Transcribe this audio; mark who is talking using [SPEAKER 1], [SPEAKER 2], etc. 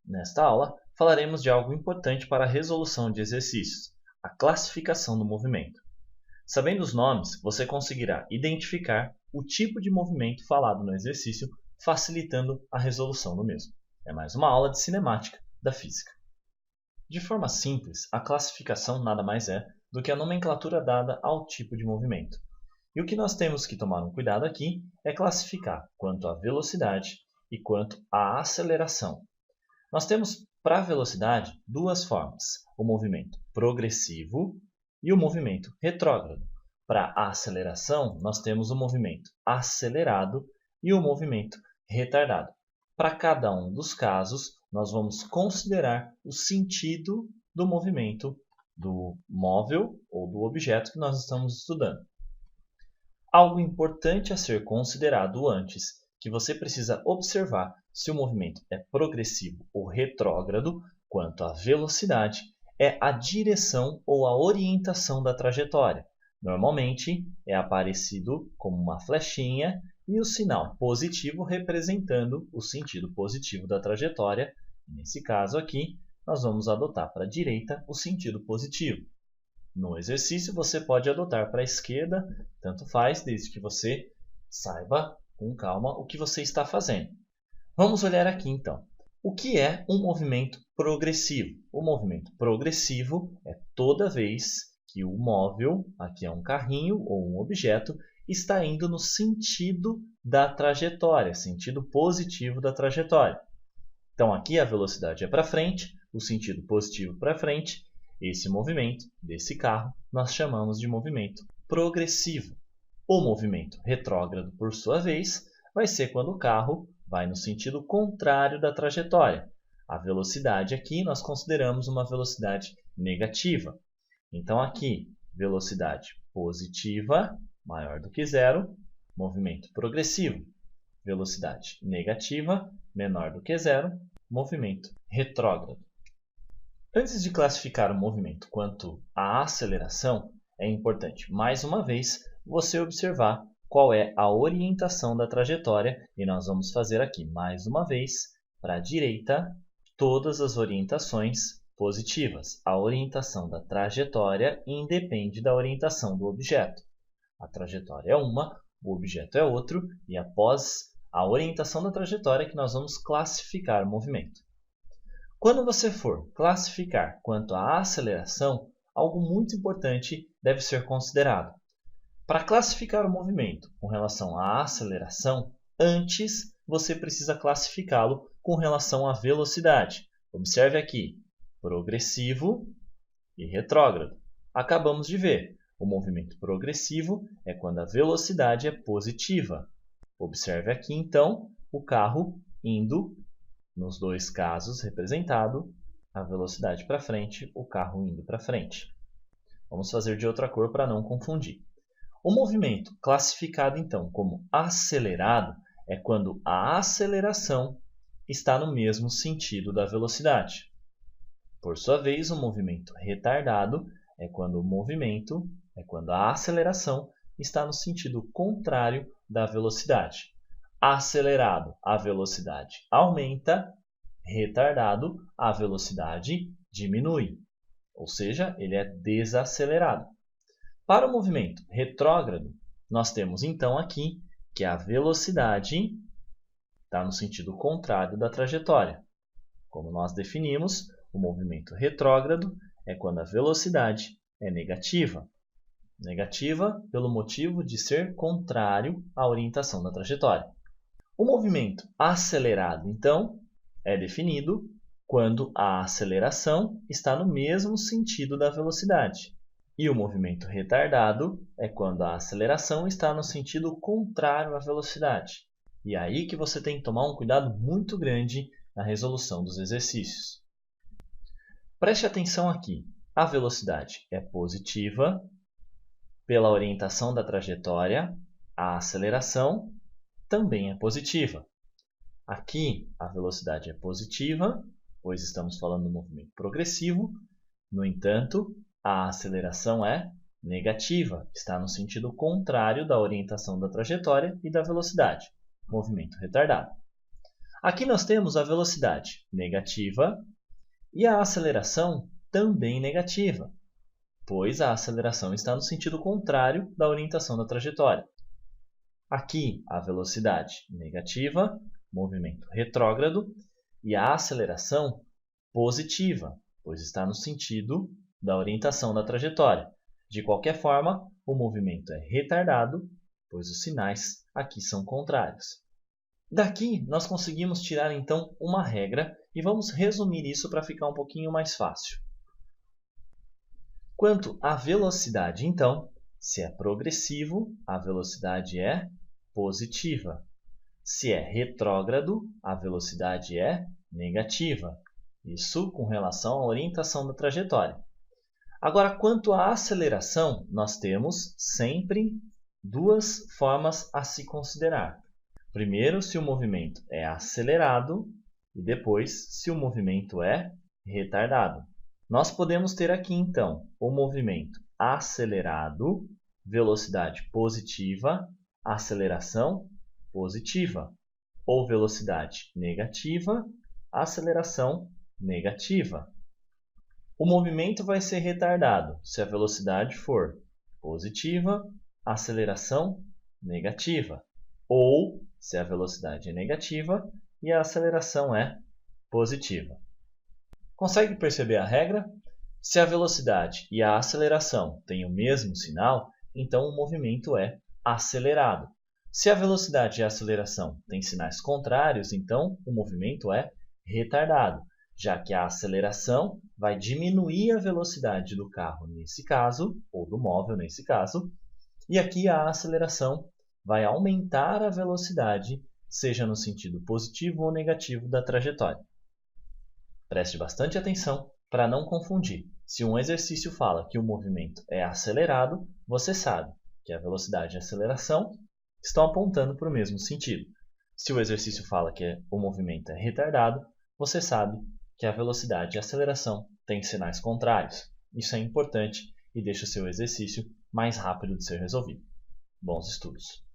[SPEAKER 1] Nesta aula, falaremos de algo importante para a resolução de exercícios, a classificação do movimento. Sabendo os nomes, você conseguirá identificar o tipo de movimento falado no exercício, facilitando a resolução do mesmo. É mais uma aula de cinemática da física. De forma simples, a classificação nada mais é do que a nomenclatura dada ao tipo de movimento. E o que nós temos que tomar um cuidado aqui é classificar quanto à velocidade e quanto à aceleração. Nós temos, para a velocidade, duas formas, o movimento progressivo e o movimento retrógrado. Para a aceleração, nós temos o movimento acelerado e o movimento retardado. Para cada um dos casos, nós vamos considerar o sentido do movimento do móvel ou do objeto que nós estamos estudando. Algo importante a ser considerado antes, que você precisa observar se o movimento é progressivo ou retrógrado quanto à velocidade, é a direção ou a orientação da trajetória. Normalmente é aparecido como uma flechinha e o sinal positivo representando o sentido positivo da trajetória. Nesse caso aqui, nós vamos adotar para a direita o sentido positivo. No exercício, você pode adotar para a esquerda, tanto faz, desde que você saiba com calma o que você está fazendo. Vamos olhar aqui então. O que é um movimento progressivo? O movimento progressivo é toda vez que o móvel, aqui é um carrinho ou um objeto, está indo no sentido da trajetória, sentido positivo da trajetória. Então aqui a velocidade é para frente, o sentido positivo para frente. Esse movimento desse carro nós chamamos de movimento progressivo. O movimento retrógrado, por sua vez, vai ser quando o carro vai no sentido contrário da trajetória. A velocidade aqui nós consideramos uma velocidade negativa. Então aqui, velocidade positiva, maior do que zero, movimento progressivo. Velocidade negativa, menor do que zero, movimento retrógrado. Antes de classificar o movimento quanto à aceleração, é importante, mais uma vez, você observar qual é a orientação da trajetória, e nós vamos fazer aqui, mais uma vez, para a direita, todas as orientações positivas. A orientação da trajetória independe da orientação do objeto. A trajetória é uma, o objeto é outro, e após a orientação da trajetória que nós vamos classificar o movimento. Quando você for classificar quanto à aceleração, algo muito importante deve ser considerado. Para classificar o movimento com relação à aceleração, antes você precisa classificá-lo com relação à velocidade. Observe aqui, progressivo e retrógrado. Acabamos de ver, o movimento progressivo é quando a velocidade é positiva. Observe aqui, então, o carro indo, nos dois casos representado, a velocidade para frente, o carro indo para frente. Vamos fazer de outra cor para não confundir. O movimento classificado, então, como acelerado é quando a aceleração está no mesmo sentido da velocidade. Por sua vez, o movimento retardado é quando a aceleração está no sentido contrário da velocidade. Acelerado, a velocidade aumenta, retardado, a velocidade diminui, ou seja, ele é desacelerado. Para o movimento retrógrado, nós temos então aqui que a velocidade está no sentido contrário da trajetória. Como nós definimos, o movimento retrógrado é quando a velocidade é negativa. Negativa pelo motivo de ser contrário à orientação da trajetória. O movimento acelerado, então, é definido quando a aceleração está no mesmo sentido da velocidade. E o movimento retardado é quando a aceleração está no sentido contrário à velocidade. E é aí que você tem que tomar um cuidado muito grande na resolução dos exercícios. Preste atenção aqui. A velocidade é positiva pela orientação da trajetória, a aceleração também é positiva. Aqui a velocidade é positiva, pois estamos falando do movimento progressivo. No entanto, a aceleração é negativa, está no sentido contrário da orientação da trajetória e da velocidade, movimento retardado. Aqui nós temos a velocidade negativa e a aceleração também negativa, pois a aceleração está no sentido contrário da orientação da trajetória. Aqui a velocidade negativa, movimento retrógrado, e a aceleração positiva, pois está no sentido da orientação da trajetória. De qualquer forma, o movimento é retardado, pois os sinais aqui são contrários. Daqui, nós conseguimos tirar, então, uma regra e vamos resumir isso para ficar um pouquinho mais fácil. Quanto à velocidade, então, se é progressivo, a velocidade é positiva. Se é retrógrado, a velocidade é negativa. Isso com relação à orientação da trajetória. Agora, quanto à aceleração, nós temos sempre duas formas a se considerar. Primeiro, se o movimento é acelerado e depois, se o movimento é retardado. Nós podemos ter aqui, então, o movimento acelerado, velocidade positiva, aceleração positiva, ou velocidade negativa, aceleração negativa. O movimento vai ser retardado se a velocidade for positiva, aceleração negativa, ou se a velocidade é negativa e a aceleração é positiva. Consegue perceber a regra? Se a velocidade e a aceleração têm o mesmo sinal, então o movimento é acelerado. Se a velocidade e a aceleração têm sinais contrários, então o movimento é retardado, já que a aceleração vai diminuir a velocidade do carro nesse caso, ou do móvel nesse caso, e aqui a aceleração vai aumentar a velocidade, seja no sentido positivo ou negativo da trajetória. Preste bastante atenção para não confundir. Se um exercício fala que o movimento é acelerado, você sabe que a velocidade e a aceleração estão apontando para o mesmo sentido. Se o exercício fala que o movimento é retardado, você sabe que a velocidade e a aceleração têm sinais contrários. Isso é importante e deixa o seu exercício mais rápido de ser resolvido. Bons estudos!